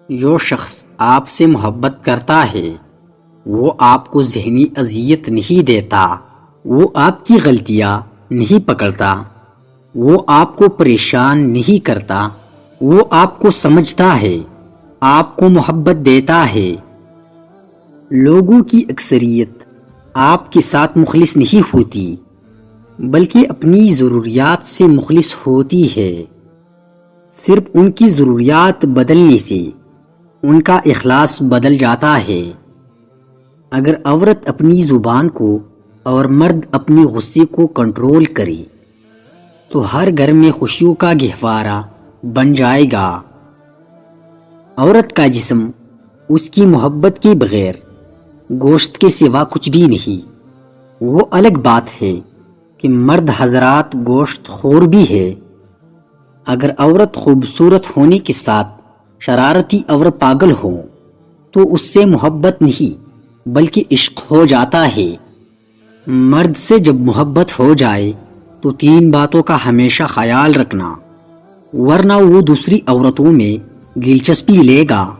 جو شخص آپ سے محبت کرتا ہے وہ آپ کو ذہنی اذیت نہیں دیتا، وہ آپ کی غلطیاں نہیں پکڑتا، وہ آپ کو پریشان نہیں کرتا، وہ آپ کو سمجھتا ہے، آپ کو محبت دیتا ہے۔ لوگوں کی اکثریت آپ کے ساتھ مخلص نہیں ہوتی بلکہ اپنی ضروریات سے مخلص ہوتی ہے۔ صرف ان کی ضروریات بدلنے سے ان کا اخلاص بدل جاتا ہے۔ اگر عورت اپنی زبان کو اور مرد اپنی غصے کو کنٹرول کرے تو ہر گھر میں خوشیوں کا گہوارہ بن جائے گا۔ عورت کا جسم اس کی محبت کے بغیر گوشت کے سوا کچھ بھی نہیں۔ وہ الگ بات ہے کہ مرد حضرات گوشت خور بھی ہے۔ اگر عورت خوبصورت ہونے کے ساتھ شرارتی اور پاگل ہو تو اس سے محبت نہیں بلکہ عشق ہو جاتا ہے۔ مرد سے جب محبت ہو جائے تو تین باتوں کا ہمیشہ خیال رکھنا، ورنہ وہ دوسری عورتوں میں دلچسپی لے گا۔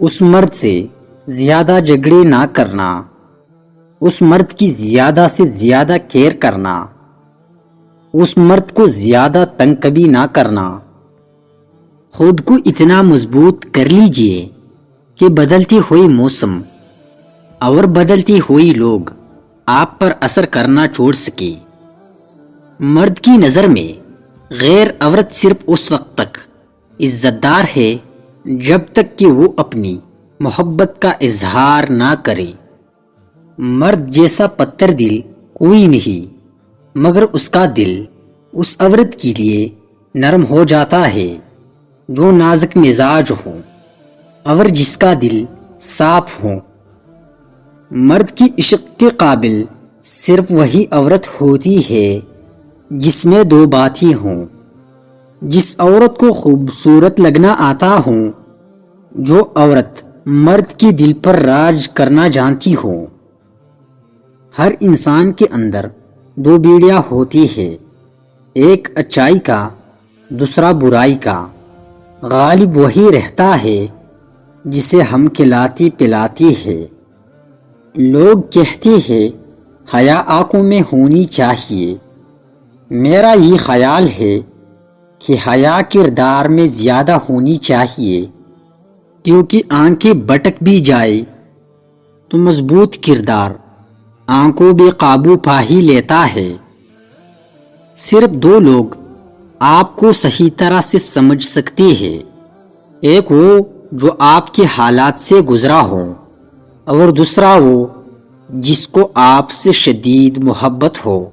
اس مرد سے زیادہ جھگڑے نہ کرنا، اس مرد کی زیادہ سے زیادہ کیئر کرنا، اس مرد کو زیادہ تنگ کبھی نہ کرنا۔ خود کو اتنا مضبوط کر لیجئے کہ بدلتے ہوئے موسم اور بدلتے ہوئے لوگ آپ پر اثر کرنا چھوڑ سکے۔ مرد کی نظر میں غیر عورت صرف اس وقت تک عزت دار ہے جب تک کہ وہ اپنی محبت کا اظہار نہ کرے۔ مرد جیسا پتھر دل کوئی نہیں، مگر اس کا دل اس عورت کے لیے نرم ہو جاتا ہے جو نازک مزاج ہو اور جس کا دل صاف ہو۔ مرد کی عشق کے قابل صرف وہی عورت ہوتی ہے جس میں دو باتیں ہوں، جس عورت کو خوبصورت لگنا آتا ہو، جو عورت مرد کے دل پر راج کرنا جانتی ہو۔ ہر انسان کے اندر دو بیڑیاں ہوتی ہے، ایک اچائی کا، دوسرا برائی کا۔ غالب وہی رہتا ہے جسے ہم کھلاتے پلاتے ہیں۔ لوگ کہتے ہیں حیا آنکھوں میں ہونی چاہیے۔ میرا یہ خیال ہے کہ حیا کردار میں زیادہ ہونی چاہیے، کیونکہ آنکھیں بھٹک بھی جائے تو مضبوط کردار آنکھوں بے قابو پا ہی لیتا ہے۔ صرف دو لوگ آپ کو صحیح طرح سے سمجھ سکتے ہیں، ایک وہ جو آپ کے حالات سے گزرا ہو اور دوسرا وہ جس کو آپ سے شدید محبت ہو۔